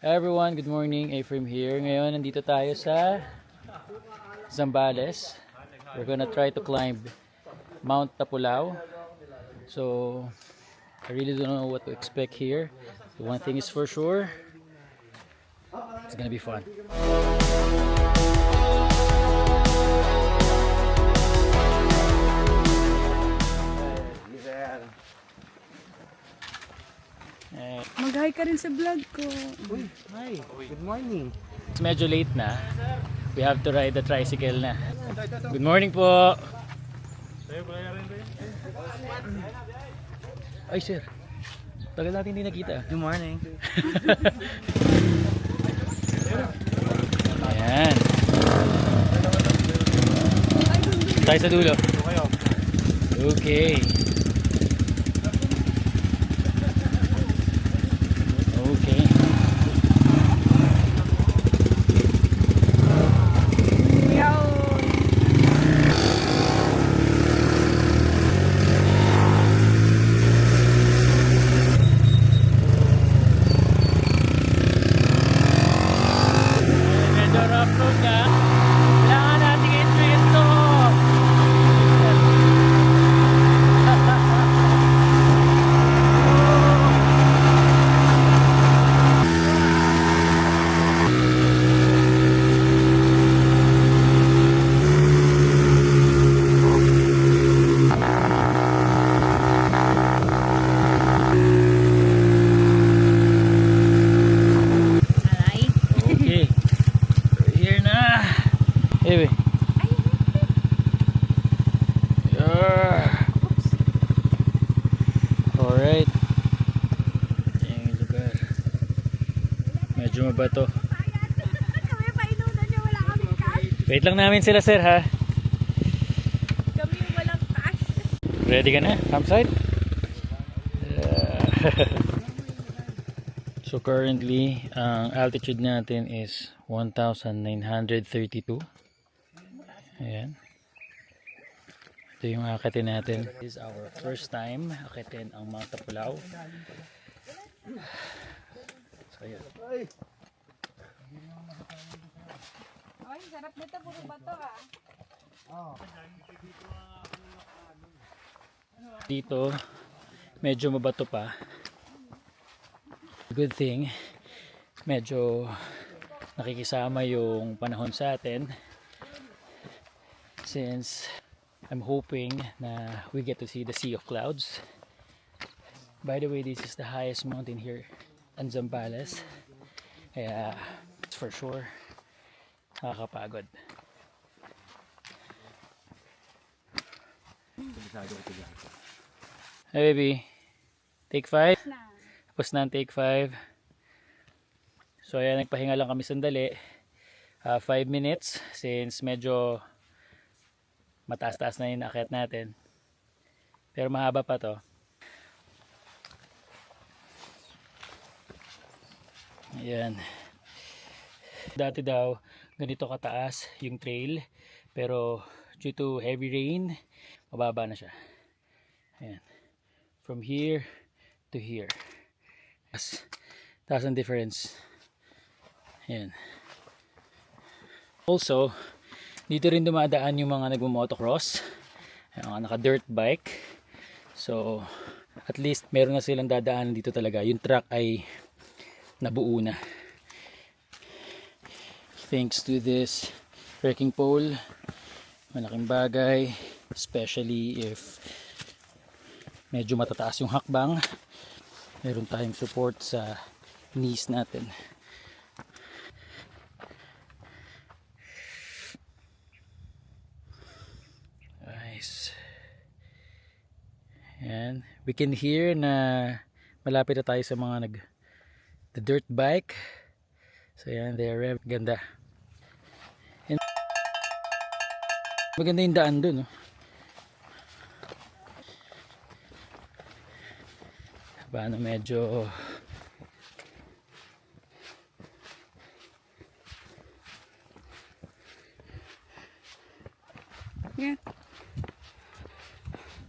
Hi everyone, good morning. Ephraim here. Ngayon, nandito tayo sa Zambales. We're gonna try to climb Mount Tapulao. So, I really don't know what to expect here. The one thing is for sure, it's gonna be fun. Mag-hi ka rin sa vlog ko. Uy, hi. Good morning. It's medyo late na. We have to ride the tricycle na. Good morning po. Ay sir, tagal natin hindi nakita. Good morning. Ayan. Tayo sa dulo. Okay. Okay. Medyo rough road na. Kailangan nating entry ito. Alay. Okay. We're here na. Anyway. Alright. Ayan yung lugar. Medyo mabato. Kami painunan niya, wala kami cash. Wait lang namin sila sir ha. Kami walang cash. Ready ka na? Campsite? So currently, ang altitude natin is 1,932. Ayan. Ito yung akitin natin. This is our first time akitin ang Mount Tapulao. So ayan. Ay, sarap nito, puro bato ah. Dito, medyo mabato pa. Good thing, medyo nakikisama yung panahon sa atin. Since I'm hoping na we get to see the Sea of Clouds. By the way, this is the highest mountain here in Zambales. Kaya, it's for sure, nakakapagod. Hey baby, take 5. Tapos na ang take 5. So ayan, nagpahinga lang kami sandali. 5 minutes since medyo mataas-taas na yung akyat natin. Pero mahaba pa to. Ayan. Dati daw ganito kataas yung trail. Pero due to heavy rain, mababa na siya. Ayan. From here to here. Taas ang difference. Ayan. Also, dito rin dumadaan yung mga nagmo-motocross, yung mga naka-dirt bike. So, at least meron na silang dadaanan dito talaga. Yung track ay nabuo na. Thanks to this trekking pole. Malaking bagay, especially if medyo matataas yung hakbang. Meron tayong support sa knees natin. Nice. Ayan. We can hear na malapit na tayo sa mga the dirt bike. So ayan, they're ganda. And maganda yung daan dun. Oh. Paano medyo Yeah.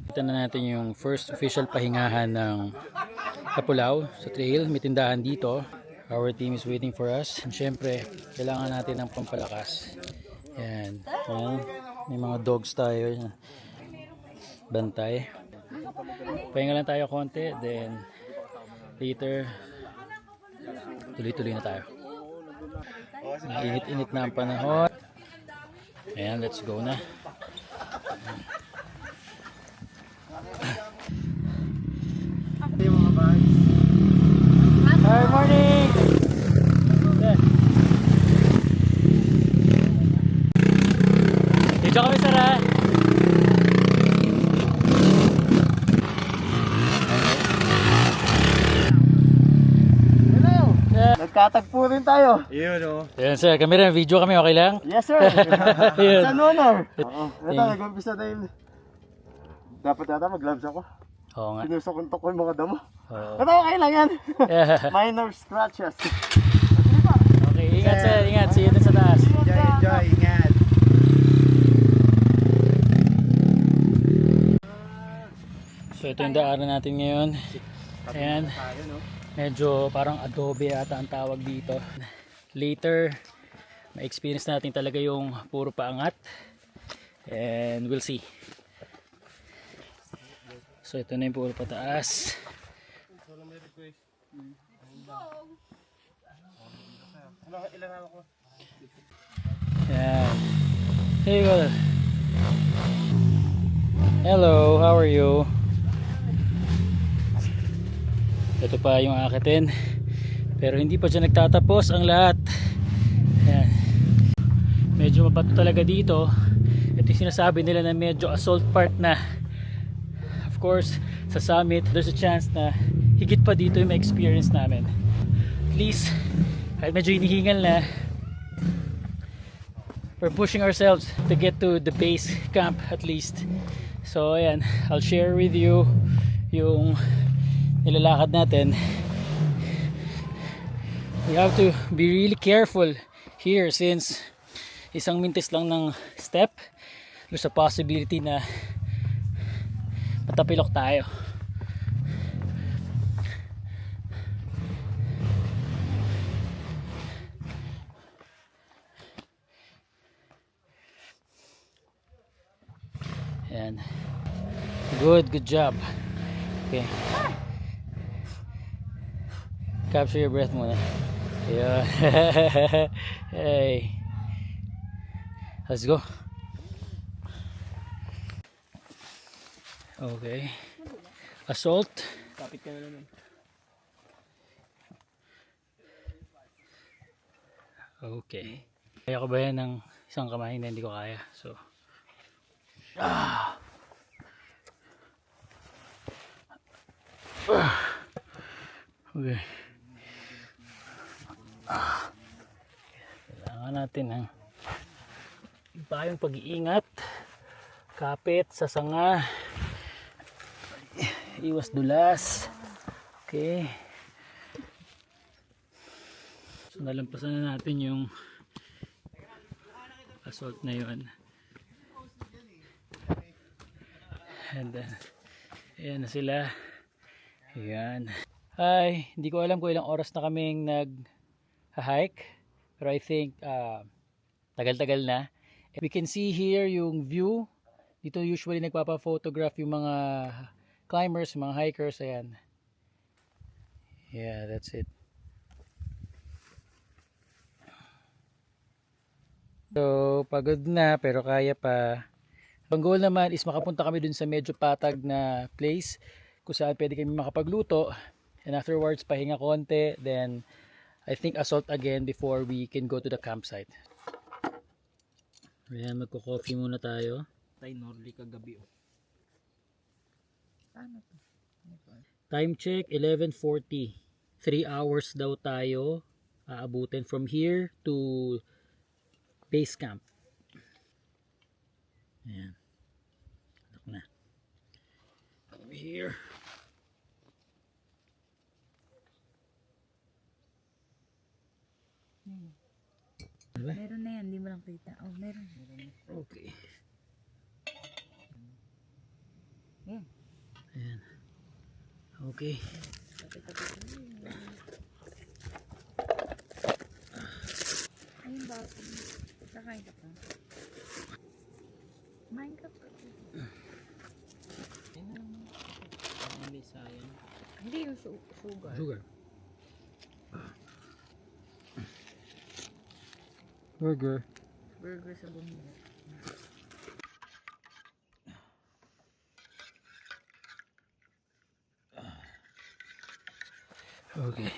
Kita na natin yung first official pahingahan ng Tapulao sa trail. May tindahan dito. Our team is waiting for us. And syempre, kailangan natin ng pampalakas. Yan. Yan. May mga dogs tayo. Bantay. Pahinga lang tayo konti. Then, later, tuloy-tuloy na tayo. Init-init na ang panahon. Ayan, let's go na. Hi, morning! Dito kami, Sara. Nagkatagpo rin tayo. Yun o. Ayan, sir. Kami rin. Video kami. Okay lang? Yes sir. Yun. It's an honor. Oo. Ito, nag-umpisa na yun. Dapat yata mag-gloves ako. Oo nga. Sinusukuntok ko yung mga damo. Oo. Ito, okay lang yan. Yeah. Minor scratches. Okay, ingat sir. Ingat. See you dun sa taas. Enjoy, ingat. So ito yung daanan natin ngayon. Ayan. Medyo parang adobe ata ang tawag dito. Later, ma-experience natin talaga yung puro paangat. And we'll see. So ito na yung puro pataas. Ayan. Hey, well. Hello, how are you? Ito pa yung akitin. Pero hindi pa dyan nagtatapos ang lahat. Ayan. Medyo mabato talaga dito. Ito yung sinasabi nila na medyo assault part na. Of course, sa summit, there's a chance na higit pa dito yung ma-experience namin. At least, kahit medyo hinihingal na, we're pushing ourselves to get to the base camp at least. So ayan, I'll share with you yung nilalakad natin. We have to be really careful here since isang mintis lang ng step, there's a possibility na matapilok tayo. Ayan. Good job. Okay. Capture your breath muna. Yeah. Hey. Let's go. Okay. Assault. Kapit ka na naman. Okay. Kaya ko ba yan ng isang kamay na hindi ko kaya? So. Okay. Kailangan natin ng tayong pag-iingat, kapit sa sanga, iwas dulas. Okay. So nalampasan na natin yung assault na yun. And then, ayan na sila. Ayan. Ay, hindi ko alam kung ilang oras na kaming nag-hike. Pero I think tagal-tagal na. We can see here yung view. Dito usually nagpapa-photograph yung mga climbers, mga hikers. Ayan. Yeah, that's it. So, pagod na pero kaya pa. Ang goal naman is makapunta kami dun sa medyo patag na place kung saan pwede kami makapagluto. And afterwards, pahinga konti. Then, I think assault again before we can go to the campsite. Ayan, magko-coffee muna tayo. Tay Norli kagabi. Time check, 11:40. 3 hours daw tayo aabutin from here to base camp. Ayan. Look na. Over here. Meron na yan, hindi mo lang kita. Oh, meron. Okay. Yan. Ayan. Okay. Kakain ka pa. Kumain ka pa. Hindi yung sugar. Sugar. Burger. Burger sa bumili. Okay.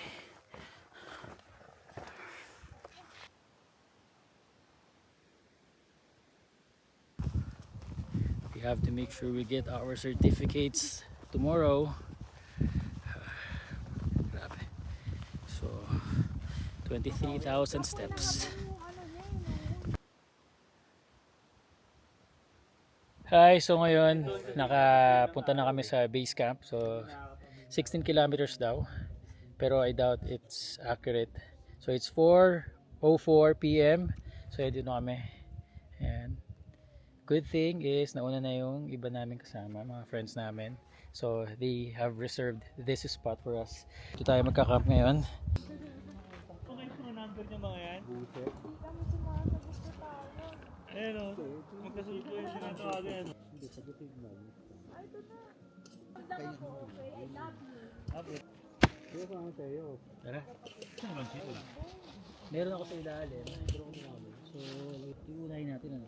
We have to make sure we get our certificates tomorrow. Grabe. So, 23,000 steps. Hi, so ngayon nakapunta na kami sa base camp. So 16 kilometers daw. Pero I doubt it's accurate. So it's 4:04 PM. So dito na kami. And good thing is nauna na yung iba namin kasama, mga friends namin. So they have reserved this spot for us. Ito tayo magka-camp ngayon. Okay, so number niyo mga yan. Ayan o, magkasunod ko yung sinatawagan. Hindi, sagutin mo. Ay, ito na. Magdang ako, okay? I love you. Abot. Kaya pa ako sa'yo. Tara. Saan naman siya? Meron ako sa ilalim. So, iunahin natin ano.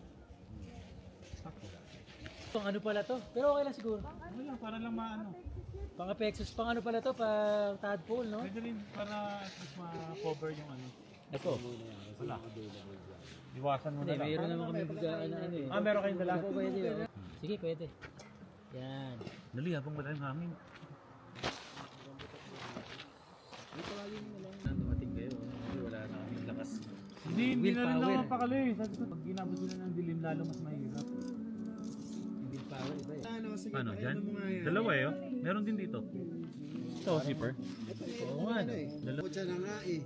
Pang ano pala to? Pero okay lang siguro. Ano lang, para lang maano. Pang apexus, pang ano pala to? Pang tadpole, no? Pwede rin para at least ma-cover yung ano. Ito. Wala. Iwasan mo Hindi, na lang. meron naman kami bigaan na ano eh. Ah, meron kayong dala? Ako pwede oh. Sige, pwede. Yan. Dali, habang malaking hangin. Dumating kayo, hindi wala na kaming lakas. Hindi na rin Willpower. naman pakali. Sabi ko, pag ginabot nila ng dilim, lalo mas mahirap. Willpower iba eh. Ano, dyan? Dalawa eh, oh. Meron din dito. Ito, zipper. Oo nga no. Dalawa. na nga eh.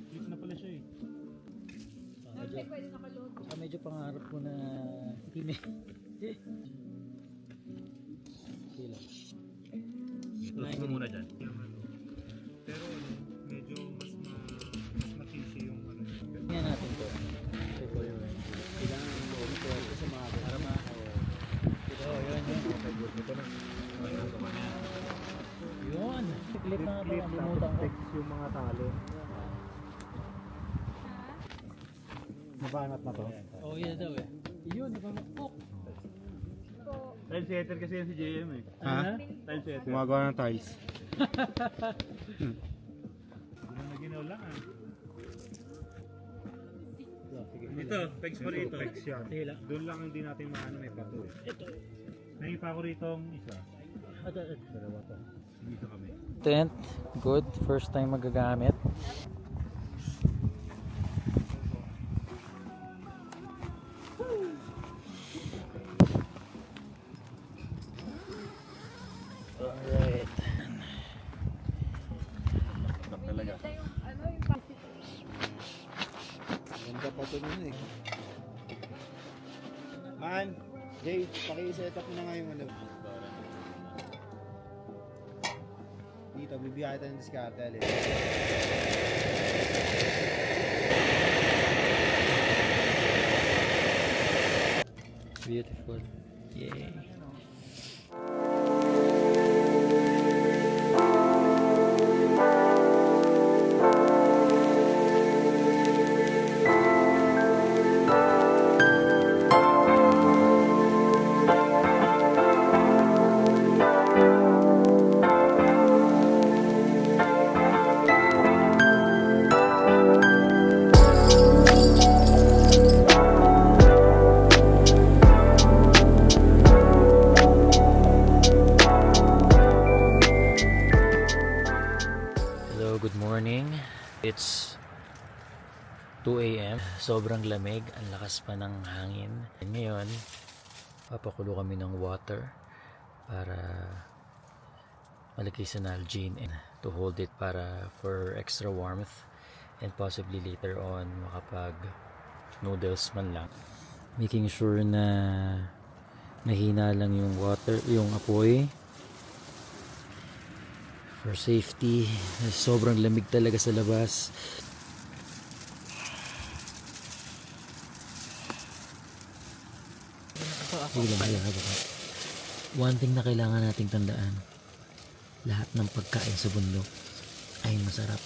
Clip na pala siya eh. Medyo pangarap ko na hindi Sila. Close mo muna dyan. Pero medyo mas matisi yung ano. Tingnan natin to. Kailangan mo ito sa mga para yun. Yun. Clip na limutan ko. Yung mga tali. Mabanat na to? Oh, yan daw eh. Yun, nabangkok. Tile setter kasi yan si JM eh. Ha? Tile setter. Gumagawa ng tiles. Ginaw na ginaw lang ah. Ito, pegs pa rito. Pegs yan. Sige lang. Doon lang hindi natin maano may pato eh. Ito. Naipa ko rito ang isa. Ito. Dalawa to. Dito kami. Tent. Good. First time magagamit. Alright. Talaga. Ganda pa ito nun eh. Man, Jay, paki-set up mo na nga yung ano. Dito, bibigay tayo ng diskarte alin. Beautiful. Yay. Hello, good morning. It's 2 AM. Sobrang lamig, ang lakas pa ng hangin. And ngayon, papakulo kami ng water para malagay sa Nalgene and to hold it para for extra warmth and possibly later on makapag noodles man lang. Making sure na mahina lang yung water, yung apoy. For safety, sobrang lamig talaga sa labas. Sige lang, kaya ka. One thing na kailangan nating tandaan, lahat ng pagkain sa bundok ay masarap.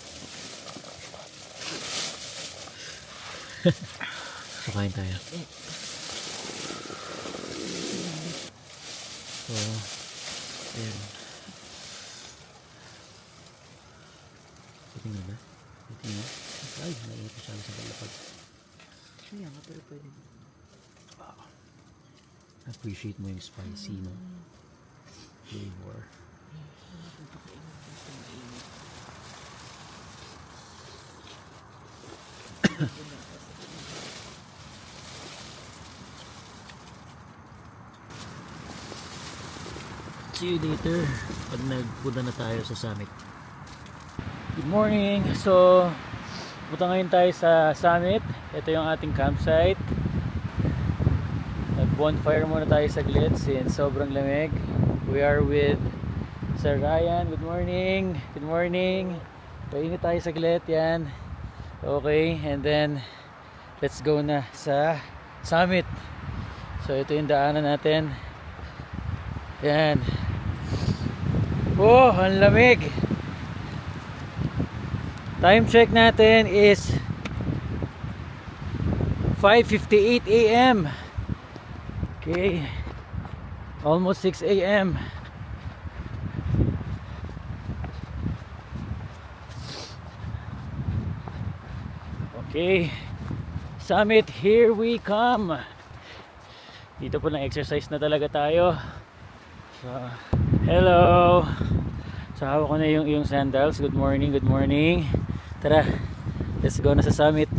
So, kain tayo. So, ayan. Pwede nga ba? Pwede nga. Ay, naiito siya sa palapag. Kaya nga, pero pwede. Appreciate mo yung spicy, no? Flavor. See you later pag nagpunta na tayo sa summit. Good morning! So, punta ngayon tayo sa summit. Ito yung ating campsite. Nag-bonfire muna tayo saglit since sobrang lamig. We are with Sir Ryan. Good morning! Good morning! Painit tayo saglit. Yan. Okay, and then let's go na sa summit. So, ito yung daanan natin. Yan. Oh, ang lamig. Time check natin is 5:58 AM. Okay. Almost 6 AM. Okay. Summit, here we come. Dito po lang exercise na talaga tayo. So, hello. So, hawak ko na yung sandals. Good morning, good morning. Tara, let's go na sa summit.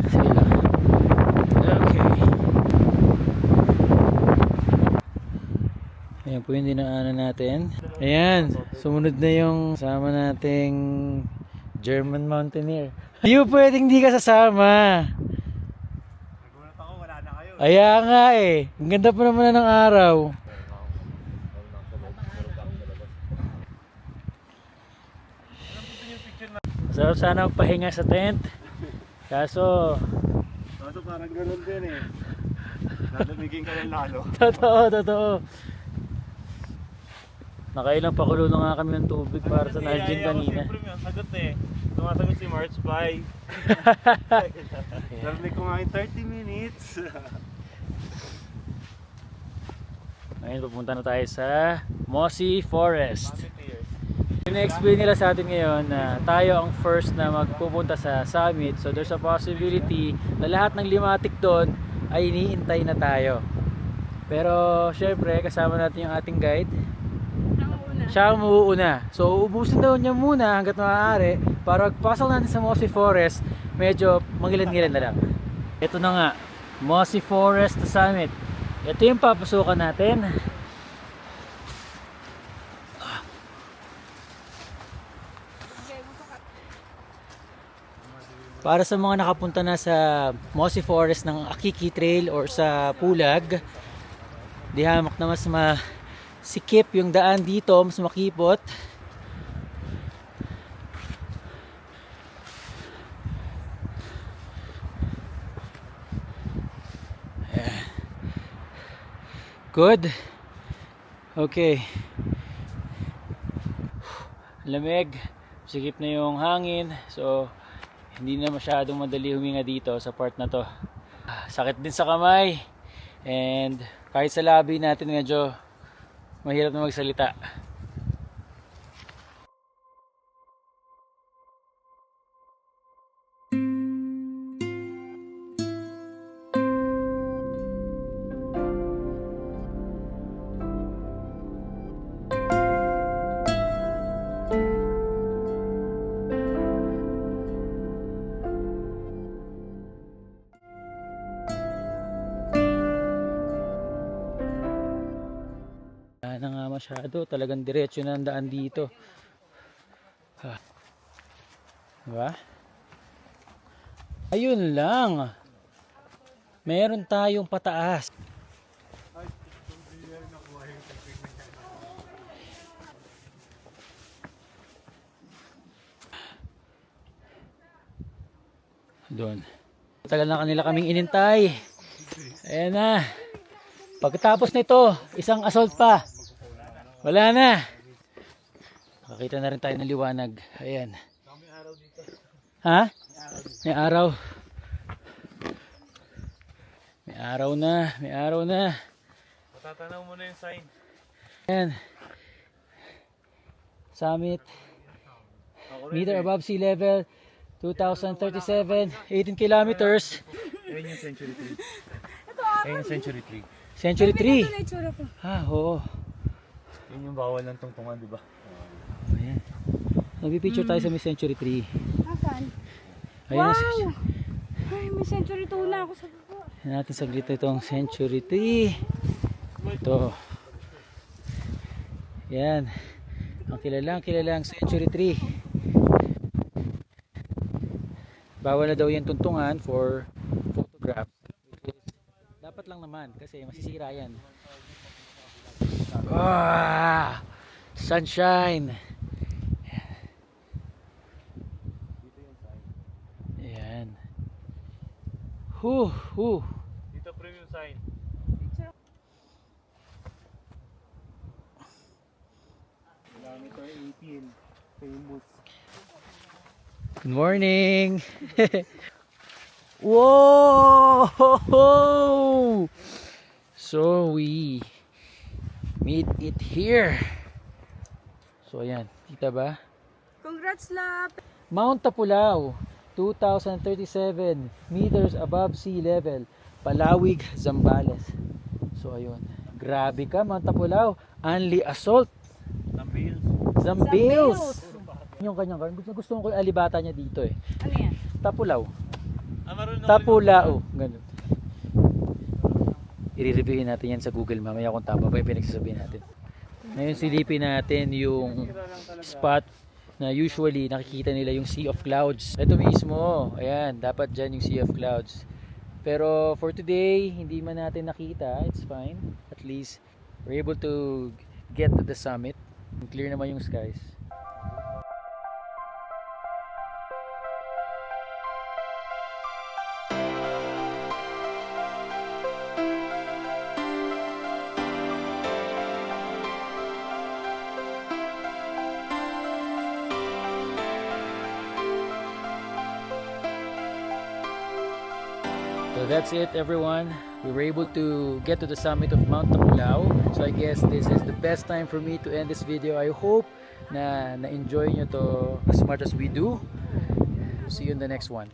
Sige lang. Okay. Ayan po yung dinaanan natin. Ayan, sumunod na yung sama nating German mountaineer. Hindi pwedeng di ka sasama. Nagulat ako, wala na kayo. Kaya nga eh. Ang ganda pa naman ng araw. Sarap sana magpahinga sa tent. Kaso, Parang ganun din eh. Lalamigin ka ng lalo. totoo. Nakailang pakulo na nga kami ng tubig para sa Nalgene kanina. Siyempre may sagot eh. Tumasagot si March by. Narinig ko nga yung 30 minutes. Ngayon pupunta na tayo sa Mossy Forest. Ina-explain nila sa atin ngayon na tayo ang first na magpupunta sa summit. So there's a possibility na lahat ng limatik doon ay iniintay na tayo. Pero syempre kasama natin yung ating guide. Siya ang mauuna. So uubusin daw niya muna hanggat maaari para pagpasok natin sa Mossy Forest, medyo mangilan-ngilan na lang. Ito na nga, Mossy Forest Summit. Ito yung papasukan natin. Para sa mga nakapunta na sa Mossy Forest ng Akiki Trail or sa Pulag, di hamak na mas masikip yung daan dito, mas makipot. Good. Okay. Lamig, sikip na yung hangin. So hindi na masyadong madali huminga dito sa part na to. Sakit din sa kamay. And kahit sa labi natin medyo mahirap na magsalita. masyado. Talagang diretso na ang daan dito. Diba? Ayun lang. Meron tayong pataas. Doon. Tagal na kanila kaming inintay. Ayan na. Pagkatapos nito, isang assault pa. Wala na. Nakakita na rin tayo ng liwanag. Ayan. Ha? May araw. May araw na. May araw na. Matatanaw mo na yung sign. Ayan. Summit. Meter above sea level. 2037. 18 kilometers. Ayun yung Century Tree. Ayun yung Century Tree. Century 3. Ito na itsura ko. Ah, oo. Yun yung bawal ng tungtungan, di ba? Ayan. Nagpipicture tayo sa may Century 3. Asan? Ayun na. Wow! Ay, may Century 2 na ako sa baba. Ayan natin saglit itong Century 3. Ito. Yan. Ang kilalang Century 3. Bawal na daw yung tuntungan for photograph. Dapat lang naman kasi masisira yan. Ah! Sunshine! Ayan. Huh! Dito premium sign. Kilometer 18. Famous. Good morning! Whoa! So we meet it here. So ayan, kita ba? Congrats, Lap! Mount Tapulao, 2,037 meters above sea level, Palawig, Zambales. So ayun, grabe ka Mount Tapulao, Anli Assault, Lambills. Zambales. Yung kanyang gusto ko yung alibata niya dito eh. Ano yan? Tapulao. Marunong Tapulao. Ganun. I-reviewin natin yan sa Google mamaya kung tama ba yung pinagsasabihin natin. Ngayon silipin natin yung spot na usually nakikita nila yung Sea of Clouds. Ito mismo. Ayan, dapat dyan yung Sea of Clouds. Pero for today, hindi man natin nakita. It's fine. At least we're able to get to the summit. Clear naman yung skies. So that's it everyone. We were able to get to the summit of Mount Tapulao. So I guess this is the best time for me to end this video. I hope na na-enjoy nyo to as much as we do. See you in the next one.